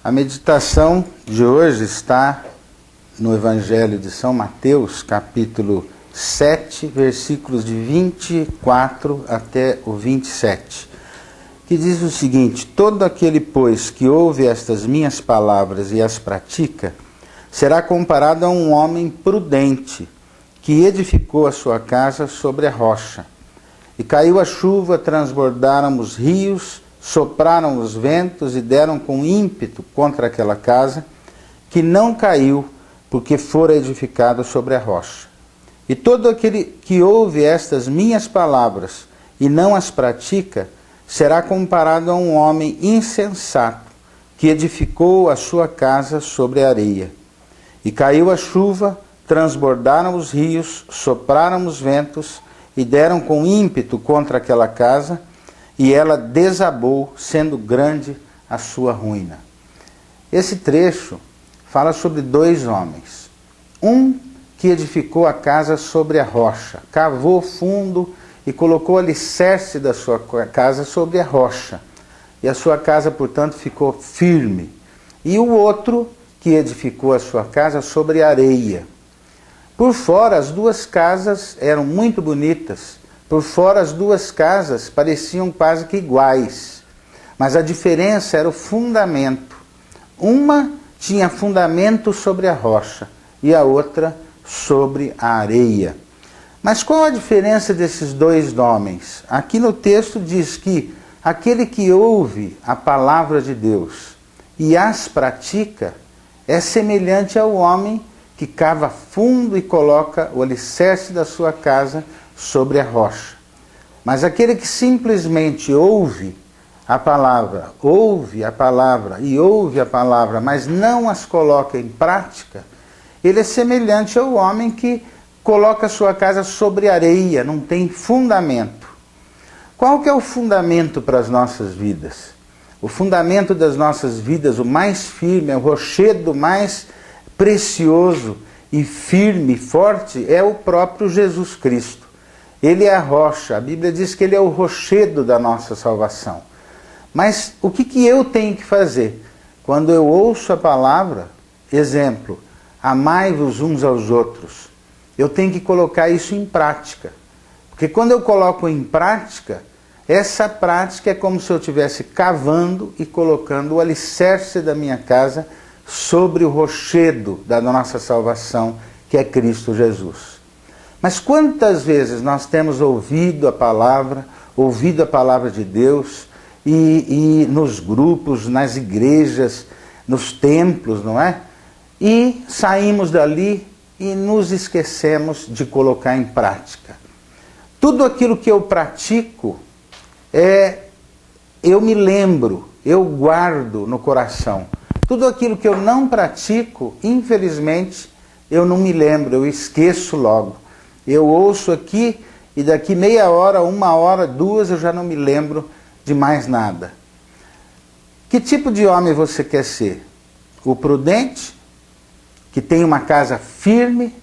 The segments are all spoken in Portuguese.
A meditação de hoje está no Evangelho de São Mateus, capítulo 7, versículos de 24 até o 27, que diz o seguinte: todo aquele, pois, que ouve estas minhas palavras e as pratica, será comparado a um homem prudente, que edificou a sua casa sobre a rocha. E caiu a chuva, transbordaram os rios, sopraram os ventos e deram com ímpeto contra aquela casa, que não caiu, porque fora edificada sobre a rocha. E todo aquele que ouve estas minhas palavras e não as pratica, será comparado a um homem insensato, que edificou a sua casa sobre a areia. E caiu a chuva, transbordaram os rios, sopraram os ventos e deram com ímpeto contra aquela casa, e ela desabou, sendo grande a sua ruína. Esse trecho fala sobre dois homens. Um que edificou a casa sobre a rocha, cavou fundo e colocou o alicerce da sua casa sobre a rocha. E a sua casa, portanto, ficou firme. E o outro que edificou a sua casa sobre a areia. Por fora, as duas casas eram muito bonitas. Por fora, as duas casas pareciam quase que iguais, mas a diferença era o fundamento. Uma tinha fundamento sobre a rocha e a outra sobre a areia. Mas qual a diferença desses dois homens? Aqui no texto diz que aquele que ouve a palavra de Deus e as pratica é semelhante ao homem que cava fundo e coloca o alicerce da sua casa sobre a rocha. Mas aquele que simplesmente ouve a palavra, mas não as coloca em prática, ele é semelhante ao homem que coloca a sua casa sobre areia, não tem fundamento. Qual que é o fundamento para as nossas vidas? O fundamento das nossas vidas, o mais firme, o rochedo mais precioso e firme, forte, é o próprio Jesus Cristo. Ele é a rocha, a Bíblia diz que ele é o rochedo da nossa salvação. Mas o que eu tenho que fazer? Quando eu ouço a palavra, exemplo, amai-vos uns aos outros, eu tenho que colocar isso em prática. Porque quando eu coloco em prática, essa prática é como se eu estivesse cavando e colocando o alicerce da minha casa sobre o rochedo da nossa salvação, que é Cristo Jesus. Mas quantas vezes nós temos ouvido a palavra de Deus, e nos grupos, nas igrejas, nos templos, não é? E saímos dali e nos esquecemos de colocar em prática. Tudo aquilo que eu pratico, eu me lembro, eu guardo no coração. Tudo aquilo que eu não pratico, infelizmente, eu não me lembro, eu esqueço logo. Eu ouço aqui e daqui meia hora, 1 hora, 2, eu já não me lembro de mais nada. Que tipo de homem você quer ser? O prudente, que tem uma casa firme,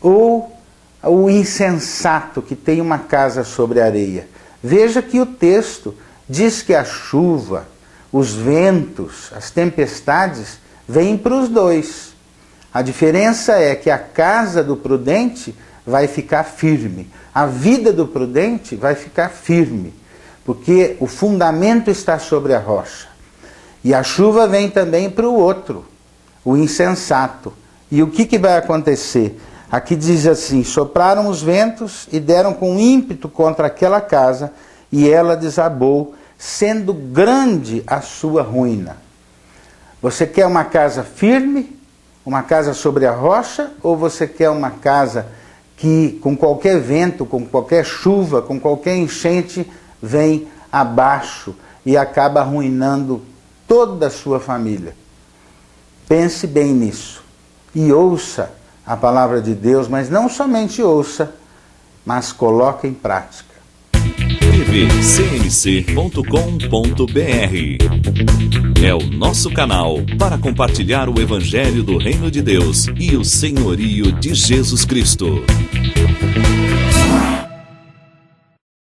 ou o insensato, que tem uma casa sobre a areia? Veja que o texto diz que a chuva, os ventos, as tempestades vêm para os dois. A diferença é que a casa do prudente vai ficar firme. A vida do prudente vai ficar firme, porque o fundamento está sobre a rocha. E a chuva vem também para o outro, o insensato. E o que vai acontecer? Aqui diz assim: sopraram os ventos e deram com ímpeto contra aquela casa, e ela desabou, sendo grande a sua ruína. Você quer uma casa firme, uma casa sobre a rocha, ou você quer uma casa que com qualquer vento, com qualquer chuva, com qualquer enchente, vem abaixo e acaba arruinando toda a sua família? Pense bem nisso e ouça a palavra de Deus, mas não somente ouça, mas coloque em prática. tvcmc.com.br é o nosso canal para compartilhar o Evangelho do Reino de Deus e o senhorio de Jesus Cristo.